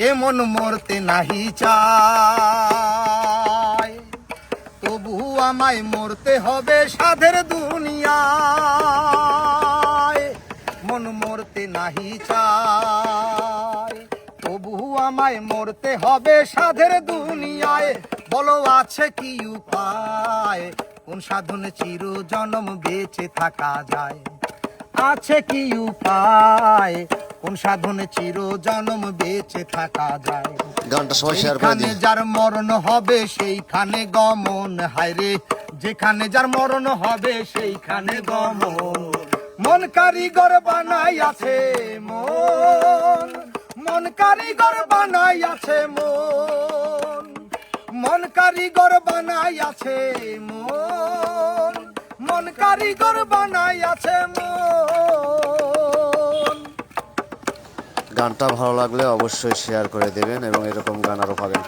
এমন মরতে নাহি চায়, তবু আমায় মরতে হবে সাধের দুনিয়ায়। মন মরতে নাহি চায়, তবু আমায় মরতে হবে সাধের দুনিয়ায়। বলো আছে কি উপায়, কোন সাধনে চির জনম বেঁচে থাকা যায়? আছে কি উপায়, কোন সাধনে চির জনম বেঁচে থাকা যায়? গানটা সবাই শেয়ার করে যেখানে দিন। যার মরণ হবে সেইখানে গমন, হায়রে যেখানে যার মরণ হবে সেইখানে গমন। মন কারিগর বানাই আছে মন, মন কারিগর বানাই আছে মন, মন কারিগর বানাই আছে মন, মন কারিগর বানাই আছে মন। গানটা ভালো লাগলে অবশ্যই শেয়ার করে দেবেন এবং এরকম গান আরো পাবেন।